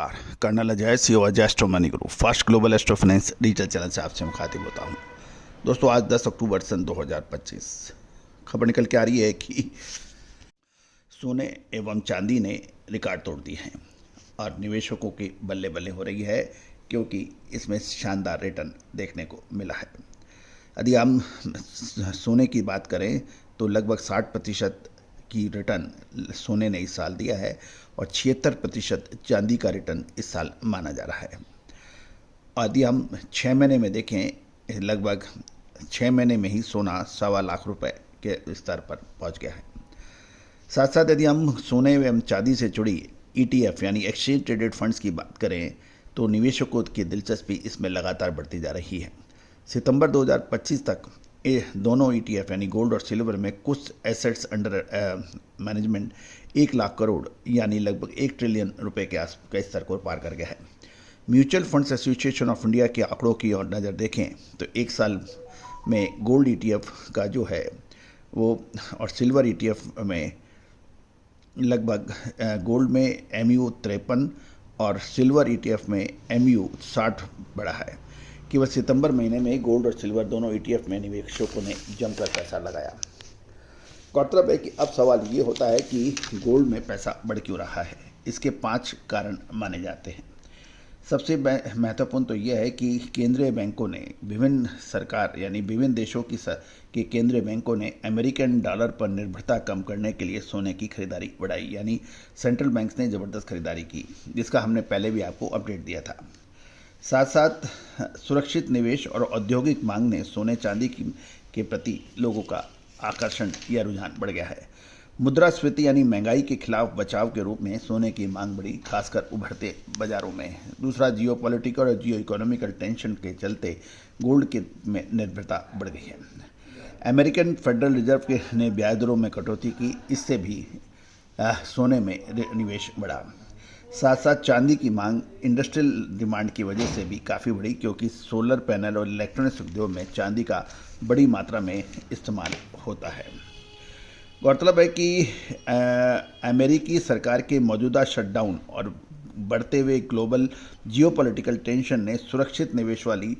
नमस्कार, colonel Ajay CO Ajay astro money group first global astro finance digital channel से आपसे मुखातिब होता हूं। दोस्तों, आज 10 अक्टूबर सन 2025 खबर निकल के आ रही है कि सोने एवं चांदी ने रिकॉर्ड तोड़ दिए हैं और निवेशकों की बल्ले बल्ले हो रही है, क्योंकि इसमें शानदार रिटर्न देखने को मिला है। यदि हम सोने की बात करें तो लगभग 60% की रिटर्न सोने ने इस साल दिया है और 76% चांदी का रिटर्न इस साल माना जा रहा है। और यदि हम 6 महीने में देखें, लगभग 6 महीने में ही सोना 1.25 लाख रुपए के स्तर पर पहुंच गया है। साथ साथ यदि हम सोने एवं चांदी से जुड़ी ETF यानी एक्सचेंज ट्रेडेड फंड्स की बात करें तो निवेशकों की दिलचस्पी इसमें लगातार बढ़ती जा रही है। सितंबर 2025 तक ये दोनों ETF यानी गोल्ड और सिल्वर में कुछ assets under management 1 lakh crore यानी लगभग 1 ट्रिलियन रुपए के स्तर को पार कर गया है। Mutual funds association of India के आंकड़ों की ओर नज़र देखें तो एक साल में गोल्ड ETF का जो है वो और सिल्वर ETF में लगभग गोल्ड में MU 53 और सिल्वर ETF में MU 60 बढ़ा है। केवल सितंबर महीने में गोल्ड और सिल्वर दोनों ETF में निवेशकों ने जमकर पैसा लगाया। गौरतलब है कि अब सवाल ये होता है कि गोल्ड में पैसा बढ़ क्यों रहा है। इसके 5 कारण माने जाते हैं। सबसे महत्वपूर्ण तो यह है कि केंद्रीय बैंकों ने विभिन्न देशों के केंद्रीय बैंकों ने अमेरिकन डॉलर पर निर्भरता कम करने के लिए सोने की खरीदारी बढ़ाई, यानी सेंट्रल बैंक्स ने ज़बरदस्त खरीदारी की, जिसका हमने पहले भी आपको अपडेट दिया था। साथ साथ सुरक्षित निवेश और औद्योगिक मांग ने सोने चांदी के प्रति लोगों का आकर्षण या रुझान बढ़ गया है। मुद्रास्फीति यानी महंगाई के खिलाफ बचाव के रूप में सोने की मांग बढ़ी, खासकर उभरते बाजारों में। दूसरा, जियोपॉलिटिकल और जियो इकोनॉमिकल टेंशन के चलते गोल्ड में निर्भरता बढ़ गई है। अमेरिकन फेडरल रिजर्व ने ब्याज दरों में कटौती की, इससे भी सोने में निवेश बढ़ा। साथ साथ चांदी की मांग इंडस्ट्रियल डिमांड की वजह से भी काफ़ी बढ़ी, क्योंकि सोलर पैनल और इलेक्ट्रॉनिक्स उद्योग में चांदी का बड़ी मात्रा में इस्तेमाल होता है। गौरतलब है कि अमेरिकी सरकार के मौजूदा शटडाउन और बढ़ते हुए ग्लोबल जियोपॉलिटिकल टेंशन ने सुरक्षित निवेश वाली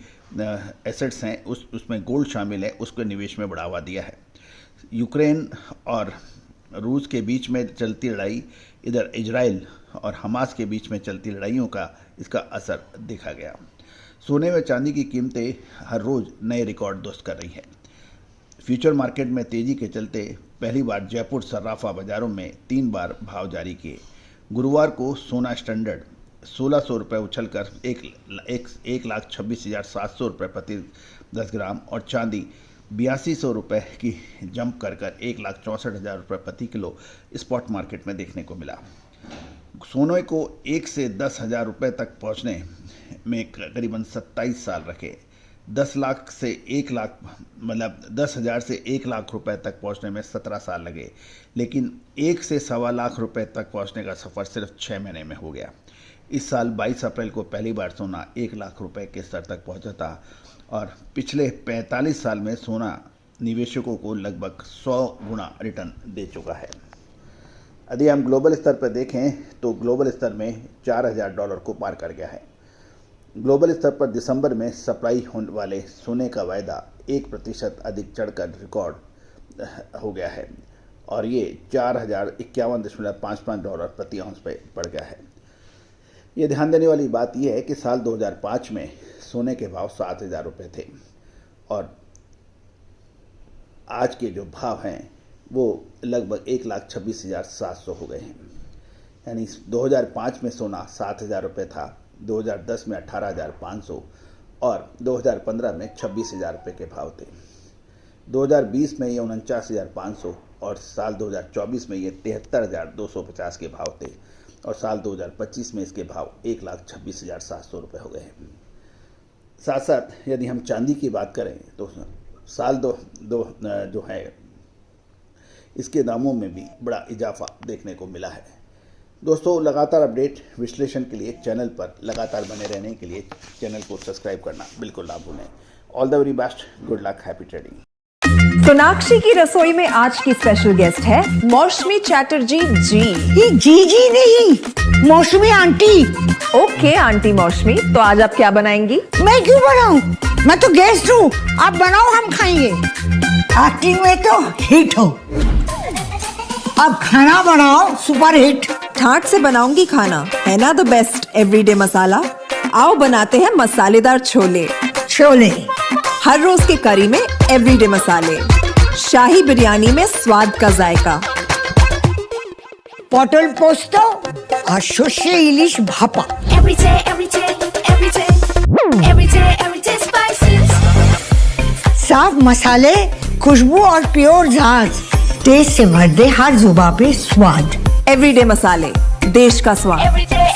एसेट्स हैं उसमें गोल्ड शामिल है, उसके निवेश में बढ़ावा दिया है। यूक्रेन और रूस के बीच में चलती लड़ाई, इधर इजराइल और हमास के बीच में चलती लड़ाइयों का इसका असर देखा गया। सोने व चांदी की कीमतें हर रोज़ नए रिकॉर्ड दुरुस्त कर रही हैं। फ्यूचर मार्केट में तेज़ी के चलते पहली बार जयपुर सर्राफा बाज़ारों में 3 बार भाव जारी किए। गुरुवार को सोना स्टैंडर्ड 1600 रुपये उछलकर 1,26,700 रुपये प्रति 10 ग्राम और चांदी 8200 रुपये की जंप कर 1,64,000 रुपये प्रति किलो स्पॉट मार्केट में देखने को मिला। सोने को 1 से 10,000 रुपये तक पहुंचने में करीबन 27 साल रखे। 10,00,000 से 1,00,000 मतलब 10,000 से 1,00,000 रुपए तक पहुंचने में 17 साल लगे, लेकिन 1 से 1.25 लाख रुपए तक पहुंचने का सफ़र सिर्फ 6 महीने में हो गया। इस साल 22 अप्रैल को पहली बार सोना 1 लाख रुपए के स्तर तक पहुंचा था और पिछले 45 साल में सोना निवेशकों को लगभग 100 गुना रिटर्न दे चुका है। यदि हम ग्लोबल स्तर पर देखें तो ग्लोबल स्तर में $4,000 को पार कर गया है। ग्लोबल स्तर पर दिसंबर में सप्लाई होने वाले सोने का वायदा 1% अधिक चढ़कर रिकॉर्ड हो गया है और ये $4,051.55 प्रति औंस पे पड़ गया है। ये ध्यान देने वाली बात यह है कि साल 2005 में सोने के भाव 7,000 रुपये थे और आज के जो भाव हैं वो लगभग 1,26,700 हो गए हैं। यानी 2005 में सोना 7,000 रुपये था, 2010 में 18,500 और 2015 में 26,000 रुपये के भाव थे। 2020 में ये 49,500 और साल 2024 में ये 73,250 के भाव थे और साल 2025 में इसके भाव 1,26,700 रुपये हो गए हैं। साथ साथ यदि हम चांदी की बात करें तो साल दो जो है इसके दामों में भी बड़ा इजाफा देखने को मिला है। दोस्तों, लगातार अपडेट विश्लेषण के लिए चैनल पर लगातार बने रहने के लिए चैनल को सब्सक्राइब करना बिल्कुल ना भूलें। All the very best, good luck, happy trading. Sonakshi की रसोई में आज की स्पेशल गेस्ट है मौसमी चैटर्जी जी। ये जी नहीं, मौसमी आंटी। ओके आंटी मौसमी, तो आज आप क्या बनाएंगी? मैं क्यों बनाऊं? मैं तो गेस्ट हूँ, आप बनाओ, हम खाएंगे। एक्टिंग में तो हिट हो, अब खाना बनाओ सुपर हिट। ठाट से बनाऊंगी खाना, है ना द बेस्ट एवरीडे मसाला। आओ बनाते हैं मसालेदार छोले। छोले, हर रोज के करी में एवरीडे मसाले, शाही बिरयानी में स्वाद का जायका। पटल पोस्तो और सर्षे इलिश भापा। Every day spices. साफ मसाले, खुशबू और प्योर झांझ, टेस्ट से भर दे हर जुबान पे स्वाद। एवरीडे मसाले, देश का स्वाद। Every day